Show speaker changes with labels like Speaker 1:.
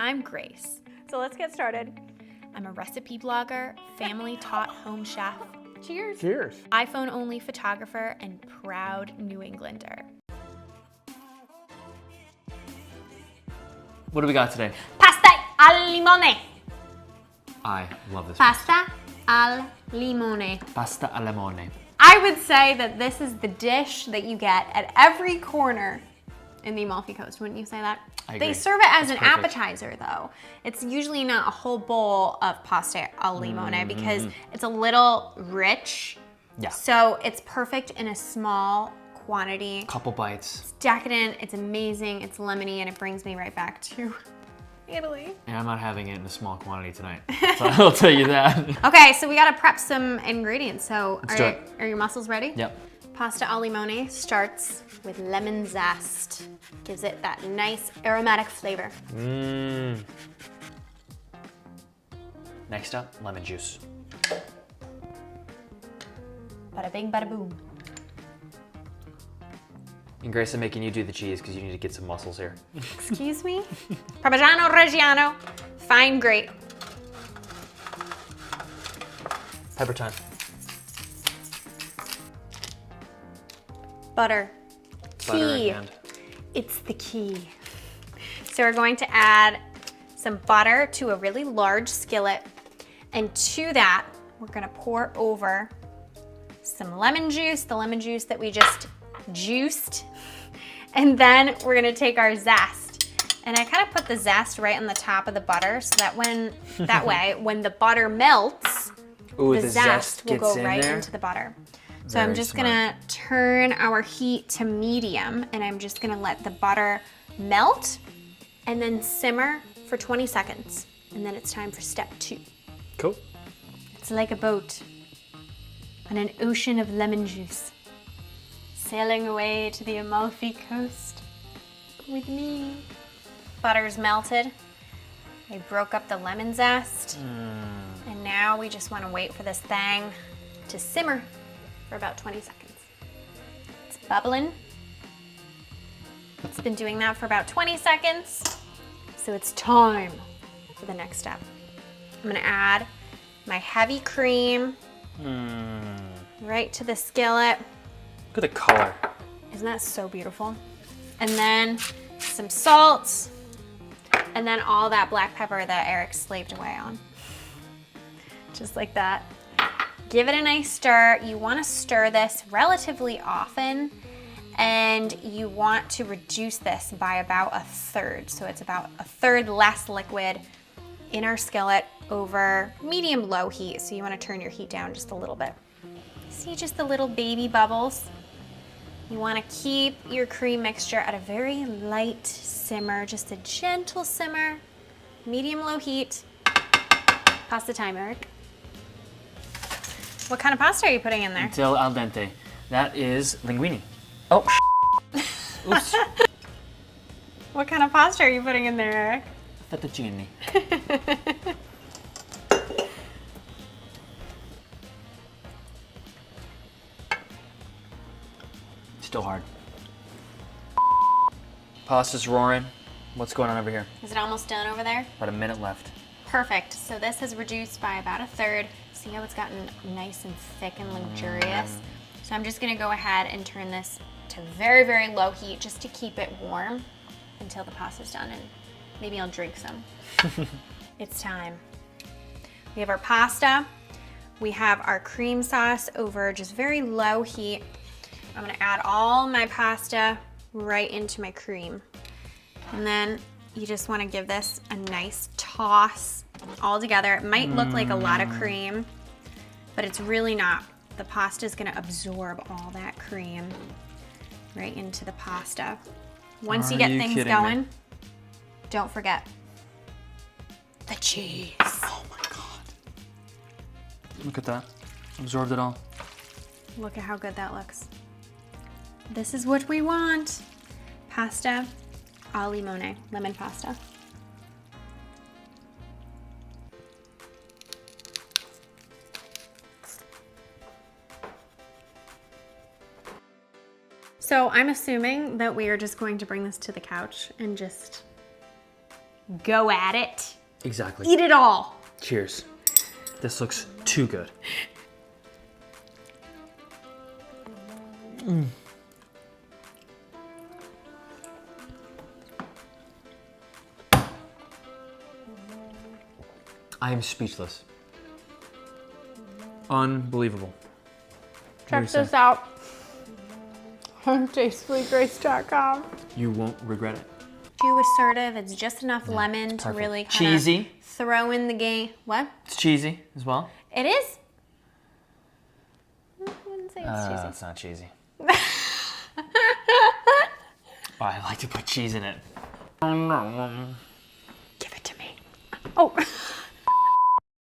Speaker 1: I'm Grace.
Speaker 2: So let's get started.
Speaker 1: I'm a recipe blogger, family-taught home chef,
Speaker 2: Cheers.
Speaker 3: Cheers.
Speaker 1: iPhone-only photographer, and proud New Englander.
Speaker 3: What do we got today?
Speaker 2: Pasta al limone.
Speaker 3: I love this.
Speaker 2: Pasta al limone.
Speaker 3: Pasta al limone.
Speaker 2: I would say that this is the dish that you get at every corner in the Amalfi Coast. Wouldn't you say that?
Speaker 3: I agree.
Speaker 2: They serve it as
Speaker 3: That's
Speaker 2: an
Speaker 3: perfect.
Speaker 2: appetizer though. It's usually not a whole bowl of pasta al limone because it's a little rich.
Speaker 3: Yeah.
Speaker 2: So it's perfect in a small quantity.
Speaker 3: Couple bites.
Speaker 2: It's decadent, it's amazing, it's lemony, and it brings me right back to Italy.
Speaker 3: And I'm not having it in a small quantity tonight. So I'll tell you that.
Speaker 2: Okay, so we gotta prep some ingredients. So
Speaker 3: Let's do it.
Speaker 2: are your muscles ready?
Speaker 3: Yep.
Speaker 2: Pasta al limone starts with lemon zest. Gives it that nice aromatic flavor.
Speaker 3: Next up, lemon juice.
Speaker 2: Bada bing, bada boom.
Speaker 3: And Grace, I'm making you do the cheese because you need to get some muscles here.
Speaker 2: Excuse me? Parmigiano Reggiano, fine grate.
Speaker 3: Pepper time.
Speaker 2: Butter.
Speaker 3: Butter
Speaker 2: Key.
Speaker 3: and
Speaker 2: It's the key. So we're going to add some butter to a really large skillet. And to that, we're gonna pour over some lemon juice, the lemon juice that we just juiced. And then we're gonna take our zest. And I kind of put the zest right on the top of the butter so that way, when the butter melts,
Speaker 3: ooh,
Speaker 2: the zest will
Speaker 3: gets
Speaker 2: go
Speaker 3: in
Speaker 2: right
Speaker 3: there.
Speaker 2: into the butter. So I'm
Speaker 3: Very
Speaker 2: just
Speaker 3: smart.
Speaker 2: gonna turn our heat to medium and I'm just gonna let the butter melt and then simmer for 20 seconds. And then it's time for step 2.
Speaker 3: Cool.
Speaker 2: It's like a boat on an ocean of lemon juice, sailing away to the Amalfi Coast with me. Butter's melted. I broke up the lemon zest. And now we just wanna wait for this thing to simmer for about 20 seconds. It's bubbling. It's been doing that for about 20 seconds. So it's time for the next step. I'm gonna add my heavy cream right to the skillet.
Speaker 3: Look at the color.
Speaker 2: Isn't that so beautiful? And then some salt, and then all that black pepper that Eric slaved away on. Just like that. Give it a nice stir. You want to stir this relatively often, and you want to reduce this by about a third. So it's about a third less liquid in our skillet over medium-low heat. So you want to turn your heat down just a little bit. See just the little baby bubbles? You want to keep your cream mixture at a very light simmer, just a gentle simmer, medium-low heat. Pasta time, Eric. What kind of pasta are you putting in there?
Speaker 3: Until al dente. That is linguine. Oh, oops.
Speaker 2: What kind of pasta are you putting in there, Eric?
Speaker 3: Fettuccine. Still hard. Pasta's roaring. What's going on over here?
Speaker 2: Is it almost done over there?
Speaker 3: About a minute left.
Speaker 2: Perfect. So this has reduced by about a third. See how it's gotten nice and thick and luxurious? So I'm just gonna go ahead and turn this to very, very low heat just to keep it warm until the pasta's done, and maybe I'll drink some. It's time. We have our pasta. We have our cream sauce over just very low heat. I'm gonna add all my pasta right into my cream. And then you just wanna give this a nice toss all together. It might look like a lot of cream, but it's really not. The pasta is gonna absorb all that cream right into the pasta. Once you
Speaker 3: Are
Speaker 2: get
Speaker 3: you
Speaker 2: things
Speaker 3: kidding
Speaker 2: going,
Speaker 3: me?
Speaker 2: don't forget the cheese.
Speaker 3: Oh my God. Look at that. Absorbed it all.
Speaker 2: Look at how good that looks. This is what we want. Pasta al limone, lemon pasta. So I'm assuming that we are just going to bring this to the couch and just Go at it.
Speaker 3: Exactly.
Speaker 2: Eat it all.
Speaker 3: Cheers. This looks too good. I am speechless. Unbelievable.
Speaker 2: Check this out on tastefullygrace.com.
Speaker 3: You won't regret it.
Speaker 2: Too assertive. It's just enough lemon to
Speaker 3: perfect.
Speaker 2: really kind
Speaker 3: Cheesy.
Speaker 2: of throw in the game. What?
Speaker 3: It's cheesy as well.
Speaker 2: It is? I wouldn't say it's cheesy.
Speaker 3: It's not cheesy. Oh, I like to put cheese in it.
Speaker 2: Give it to me. Oh.